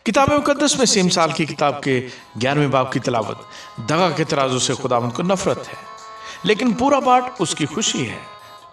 किताब मुकद्दस में से मिसाल की किताब के 11वें बाब की तिलावत दगा के तराजू से खुदावंद को नफरत है, लेकिन पूरा बाट उसकी खुशी है।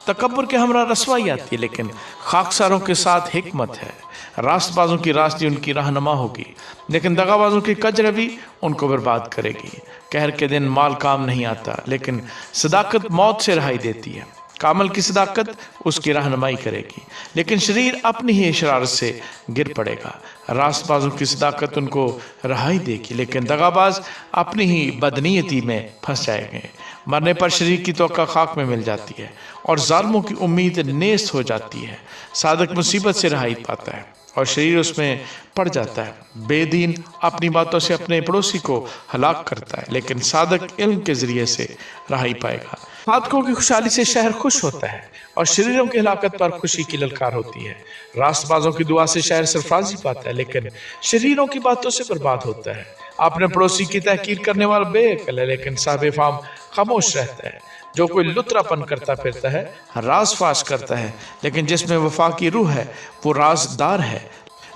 तकब्बुर के हमरा रसवाई आती है, लेकिन खाकसारों के साथ हिकमत है। रास्तबाजों की रास्ते उनकी रहनुमा होगी, लेकिन दगाबाजों की कजरवी उनको बर्बाद करेगी। कहर के दिन माल काम नहीं आता, लेकिन सदाकत मौत से रहाई देती है। कामल की सदाकत उसकी रहनुमाई करेगी, लेकिन शरीर अपनी ही शरारत से गिर पड़ेगा। रास्तबाजों की सदाकत उनको रहाई देगी, लेकिन दगाबाज अपनी ही बदनीयती में फंस जाएंगे। मरने पर शरीर की तौका खाक में मिल जाती है और जालिमों की उम्मीद नेस्त हो जाती है। सादक मुसीबत से रहाई पाता है और शरीर उसमें पड़ जाता है। बेदीन अपनी बातों से अपने पड़ोसी को हलाक करता है, लेकिन सादक इल्म के जरिए से रहाई पाएगा। सादकों की खुशहाली से शहर खुश होता है और शरीरों की हलाकत पर खुशी की ललकार होती है। रास्तबाजों की दुआ से शहर सरफराजी पाता है, लेकिन शरीरों की बातों से बर्बाद होता है। अपने पड़ोसी की तहकीर करने वाला बेअक्ल है, लेकिन साहिब फाम खामोश रहता है। जो कोई लुतरापन करता फिरता है राज फाश करता है, लेकिन जिसमें वफा की रूह है वो राजदार है।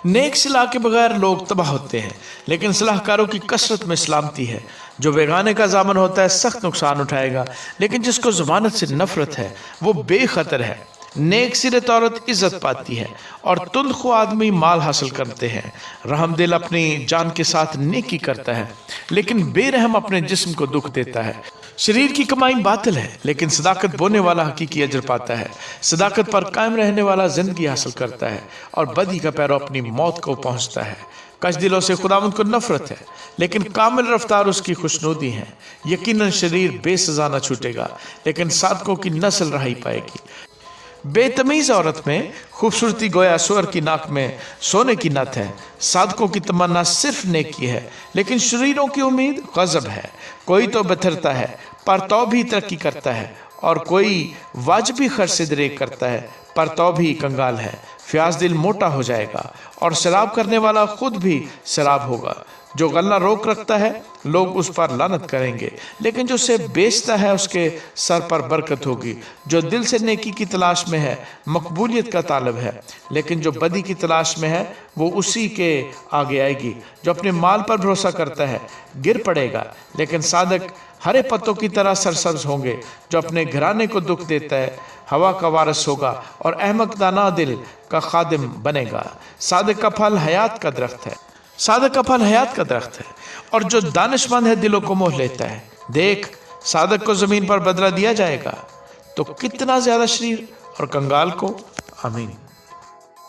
नेक सलाह के बगैर लोग तबाह होते हैं, लेकिन सलाहकारों की कसरत में सलामती है। जो बेगाने का जामन होता है सख्त नुकसान उठाएगा, लेकिन जिसको ज़मानत से नफरत है वो बेखतर है। नेक सिरत औरत इज्जत पाती है और तुल्खो आदमी माल हासिल करते हैं। रहम दिल अपनी जान के साथ नेकी करता है, लेकिन बेरहम अपने जिस्म को दुख देता है। शरीर की कमाई बातिल है, लेकिन सदाकत बोने वाला हकीकी अजर पाता है। सदाकत पर कायम रहने वाला जिंदगी हासिल करता है और बदी का पैरो अपनी मौत को पहुंचता है। कश दिलों से खुदावंद को नफरत है, लेकिन कामिल रफ्तार उसकी खुशनुदी है। यकीनन शरीर बेसजा न छूटेगा, लेकिन सादकों की नस्ल रहाई पाएगी। बेतमीज औरत में खूबसूरती गोया सुअर की नाक में सोने की नथ है। सादकों की तमन्ना सिर्फ नेकी है, लेकिन शरीरों की उम्मीद गजब है। कोई तो बथरता है पर तो भी तरक्की करता है, और कोई वाजबी खर्च से दरेक करता है पर तो भी कंगाल है। फ्याज दिल मोटा हो जाएगा और शराब करने वाला खुद भी शराब होगा। जो गल्ला रोक रखता है लोग उस पर लानत करेंगे, लेकिन जो उसे बेचता है उसके सर पर बरकत होगी। जो दिल से नेकी की तलाश में है मकबूलियत का तालब है, लेकिन जो बदी की तलाश में है वो उसी के आगे आएगी। जो अपने माल पर भरोसा करता है गिर पड़ेगा, लेकिन सादक हरे पत्तों की तरह सरसब्ज होंगे। जो अपने घराने को दुख देता है हवा का वारिस होगा और अहमक दाना दिल का खादिम बनेगा। सादक का फल हयात का दरख्त है, सादक का फल हयात का दरख्त है, और जो दानिशमंद है दिलों को मोह लेता है। देख, सादक को जमीन पर बदला दिया जाएगा तो कितना ज्यादा शरीर और कंगाल को। आमीन।